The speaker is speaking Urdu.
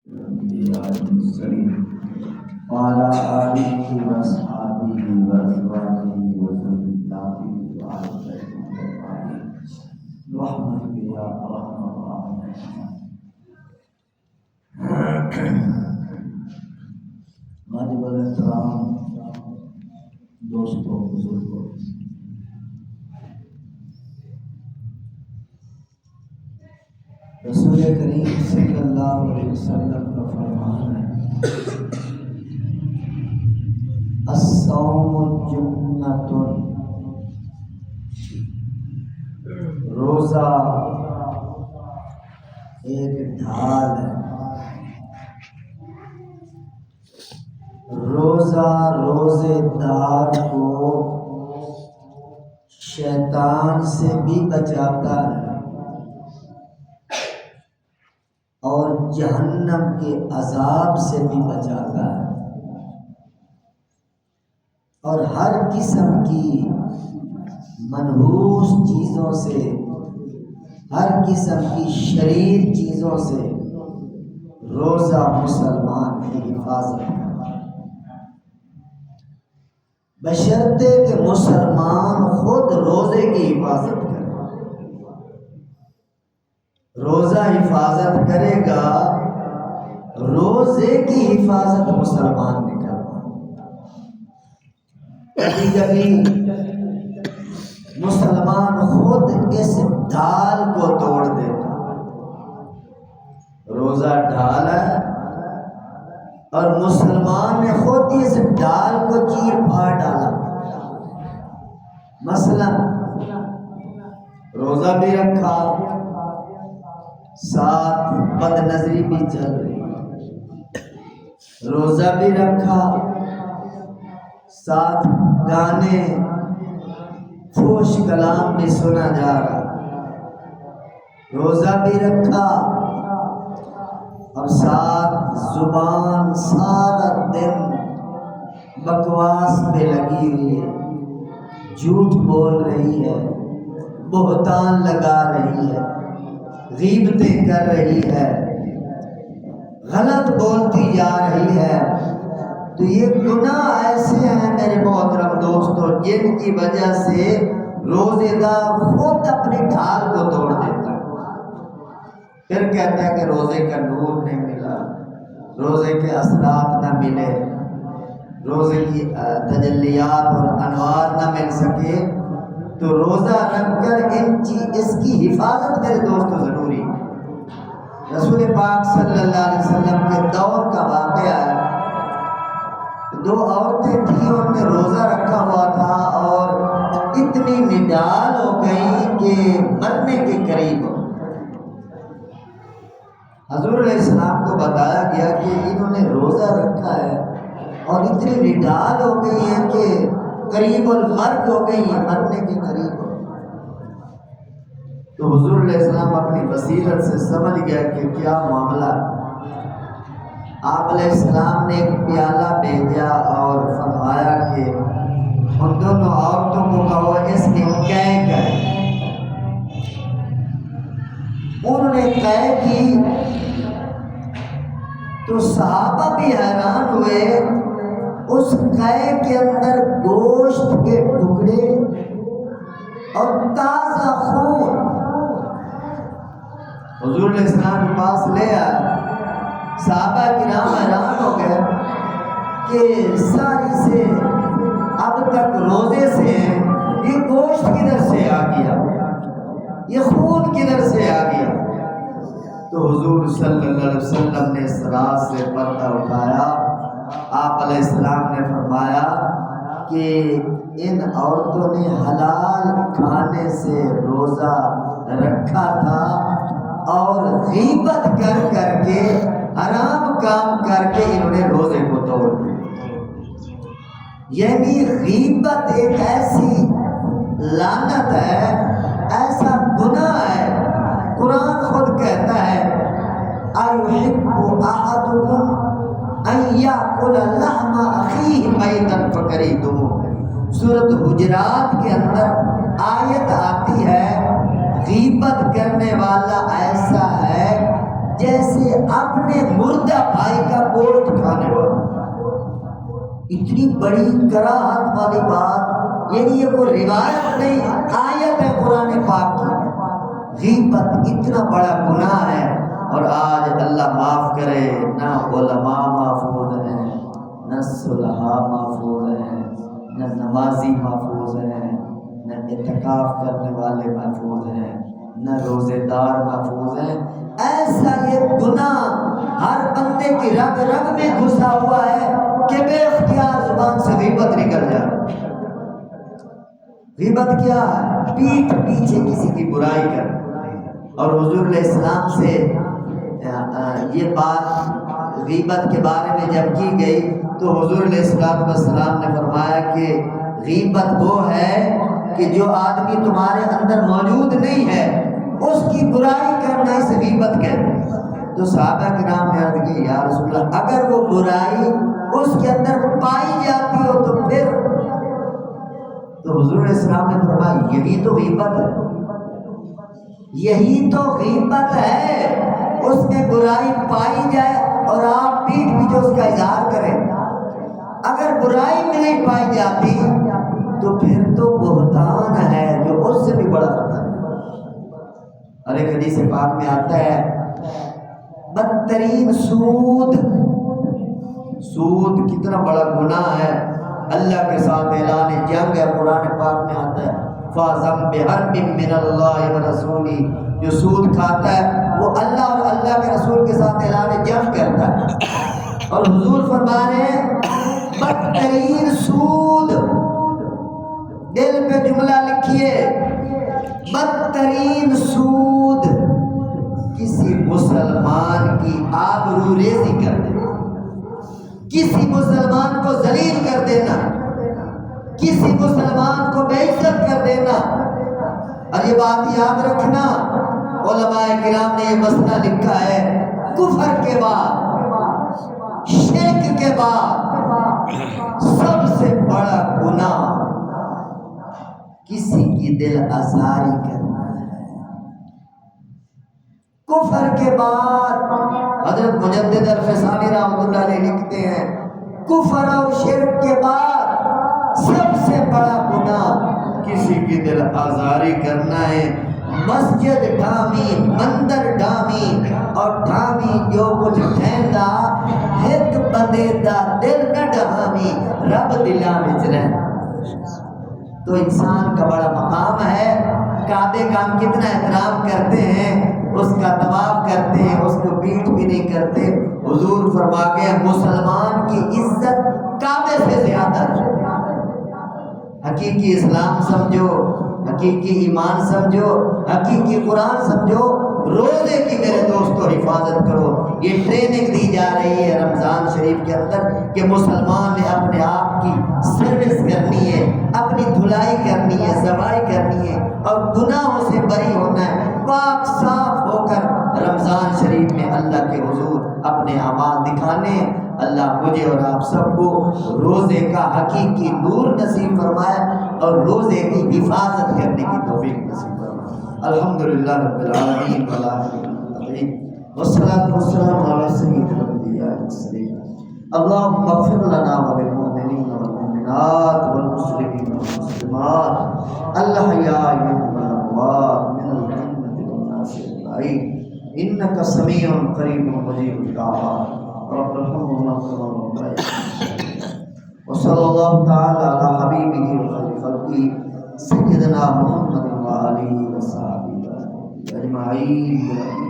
الأنبياء المرسلين وعلى آله وأصحابه وأزواجه وذرياته وعلى أجمعين برحمتك يا أرحم الراحمين. واجب الاحترام دوستوں بزرگوں، رسول کریم صلی اللہ علیہ وسلم کا فرمان ہے الصوم جنۃ، روزہ ایک ڈھال ہے. روزہ روزے دار کو شیطان سے بھی بچاتا ہے اور جہنم کے عذاب سے بھی بچاتا ہے، اور ہر قسم کی منحوس چیزوں سے، ہر قسم کی شریر چیزوں سے روزہ مسلمان کی حفاظت ہے، بشرطے کہ مسلمان خود روزے کی حفاظت کرے. روزہ حفاظت کرے گا، روزے کی حفاظت مسلمان نے کرنا. کبھی کبھی مسلمان خود اس ڈھال کو توڑ دیتا. روزہ ڈھال ہے اور مسلمان نے خود اس ڈال کو چیر پھاڑ ڈالا. مثلا روزہ بھی رکھا، ساتھ بد نظری بھی چل رہی. روزہ بھی رکھا، ساتھ گانے فحش کلام بھی سنا جا رہا. روزہ بھی رکھا اور ساتھ زبان سارا دن بکواس پہ لگی ہوئی ہے، جھوٹ بول رہی ہے، بہتان لگا رہی ہے، غیبتیں کر رہی ہے، غلط بولتی جا رہی ہے. تو یہ گناہ ایسے ہیں میرے محترم دوستوں جن کی وجہ سے روزے دار خود اپنی ڈھال کو توڑ دیتا ہے. پھر کہتا ہے کہ روزے کا نور نہیں ملا، روزے کے اثرات نہ ملے، روزے کی تجلیات اور انوار نہ مل سکے. تو روزہ رکھ کر اس کی حفاظت میرے دوستوں ضروری ہے. رسول پاک صلی اللہ علیہ وسلم کے دور کا واقعہ ہے. دو عورتیں تھیں، ان نے روزہ رکھا ہوا تھا اور اتنی نڈال ہو گئی کہ مرنے کے قریب ہو. حضور علیہ السلام کو بتایا گیا کہ انہوں نے روزہ رکھا ہے اور اتنی نڈال ہو گئی ہیں کہ قریب المرگ ہو گئی ہیں، مرنے کے قریب ہو. تو حضور علیہ السلام اپنی بصیرت سے سمجھ گیا کہ کیا معاملہ. آپ علیہ السلام نے ایک پیالہ بھیجا اور فرمایا کہ ان دونوں عورتوں کو کہو اس کی قے کریں. انہوں نے قے کی تو صحابہ بھی حیران ہوئے. اس قے کے اندر گوشت کے ٹکڑے اور تازہ خون حضور علیہ السلام کے پاس لے آئے. صحابہ کرام حیران ہو گئے کہ ساری سے اب تک روزے سے ہیں، یہ گوشت کدھر سے آ گیا، یہ خون کدھر سے آ گیا. تو حضور صلی اللہ علیہ وسلم نے اس راز سے پردہ اٹھایا. آپ علیہ السلام نے فرمایا کہ ان عورتوں نے حلال کھانے سے روزہ رکھا تھا اور غیبت کر کر کے، حرام کام کر کے انہوں نے روزے کو توڑ دیا. یعنی غیبت ایک ایسی لعنت ہے، ایسا گناہ ہے. قرآن خود کہتا ہے اَيُحِبُّ أَحَدُكُمْ أَن يَأْكُلَ لَحْمَ أَخِيهِ مَيْتًا فَكَرِهْتُمُوهُ. سورۃ حجرات کے اندر آیت آتی ہے غیبت کرنے والا ایسا ہے جیسے اپنے مردہ بھائی کا گوشت کھانے والا۔ اتنی بڑی کراہت والی بات، یعنی یہ کوئی روایت نہیں، آیت ہے قرآن پاک کی۔ غیبت اتنا بڑا گناہ ہے، اور آج اللہ معاف کرے، نہ علماء محفوظ ہیں، نہ صلحاء محفوظ ہیں، نہ نمازی محفوظ ہیں، نہ اعتکاف کرنے والے محفوظ ہیں، نہ روزے دار محفوظ ہیں۔ ایسا یہ گناہ ہر بندے کی رگ رگ میں گھسا ہوا ہے کہ بے اختیار زبان سے غیبت نکل جائے۔ غیبت کیا ہے؟ پیٹھ پیچھے کسی کی برائی کر۔ اور حضور علیہ السلام سے یہ بات غیبت کے بارے میں جب کی گئی تو حضور علیہ السلام نے فرمایا کہ غیبت وہ ہے کہ جو آدمی تمہارے اندر موجود نہیں ہے اس کی برائی کرنا اسے غیبت کہتے ہیں۔ تو صحابہ کرام نے عرض کی یا رسول اللہ اگر وہ برائی اس کے اندر پائی جاتی ہو تو پھر؟ تو حضور علیہ السلام نے فرمایا یہی تو غیبت ہے، یہی تو غیبت ہے، اس میں برائی پائی جائے اور آپ پیٹھ پیچھے اس کا اظہار کریں۔ اگر برائی میں نہیں پائی جاتی تو پھر تو بہتان ہے جو اس سے بھی بڑا ہوتا ہے۔ اور ایک حدیث پاک میں آتا ہے بدترین سود کتنا بڑا گناہ ہے، اللہ کے ساتھ اعلان جنگ ہے، قرآن پاک میں آتا ہے فَأَذَنْ بِحَرْبٍ مِّنَ اللَّهِ وَرَسُولِهِ، جو سود کھاتا ہے وہ اللہ اور اللہ کے رسول کے ساتھ اعلان جنگ کرتا ہے۔ اور حضور فرما رہے ہیں بدترین سود، دل پہ جملہ لکھیے، بدترین سود کسی مسلمان کی آبرو ریزی کر دینا، کسی مسلمان کو ذلیل کر دینا، کسی مسلمان کو بے عزت کر دینا۔ اور یہ بات یاد رکھنا، علماء کرام نے یہ مسئلہ لکھا ہے کفر کے بعد، شرک کے بعد سب سے بڑا گناہ کسی کی دل آزاری کرنا ہے۔ کفر کے بعد حضرت مجدد الفسانی رحمۃ اللہ علیہ لکھتے ہیں کفر اور شرک کے بعد سب سے بڑا گناہ کسی کی دل آزاری کرنا ہے۔ مسجد ڈھامی، مندر ڈھامی، اور ڈھامی جو کچھ ٹھہندا ہت بندے دا دل نہ ڈھامی، رب دلاں وچ رہنا۔ تو انسان کا بڑا مقام ہے، کعبے کا ہم کتنا احترام کرتے ہیں، اس کا طواف کرتے ہیں، اس کو پیٹھ بھی نہیں کرتے۔ حضور فرما کے مسلمان کی عزت کعبے سے زیادہ ہے۔ حقیقی اسلام سمجھو، حقیقی ایمان سمجھو، حقیقی قرآن سمجھو، روزے کی میرے دوستو حفاظت کرو۔ یہ ٹریننگ دی جا رہی ہے رمضان شریف کے اندر کہ مسلمان نے اپنے آپ کی سروس کرنی ہے، اپنی دھلائی کرنی ہے، صفائی کرنی ہے، اور گناہوں سے بری ہونا ہے، پاک صاف ہو کر رمضان شریف میں اللہ کے حضور اپنے اعمال دکھانے۔ اللہ مجھے اور آپ سب کو روزے کا حقیقی نور نصیب فرمائے اور روزے کی حفاظت کرنے کی توفیق نصیب فرمائے۔ الحمدللہ رب العالمین والصلاة والسلام علی سید الانبیاء والمرسلین۔ اللہم اغفر لنا وللمؤمنین والمؤمنات والمسلمین والمسلمات الاحیاء منهم والاموات من الجنة والناس اجمعین انک سمیع قریب مجیب الدعوات رب ارحمهما كما ربياني۔ وصلی اللہ تعالی علی حبیبہ وخیر خلقہ سیدنا محمد وآلہ وصحبہ اجمعین۔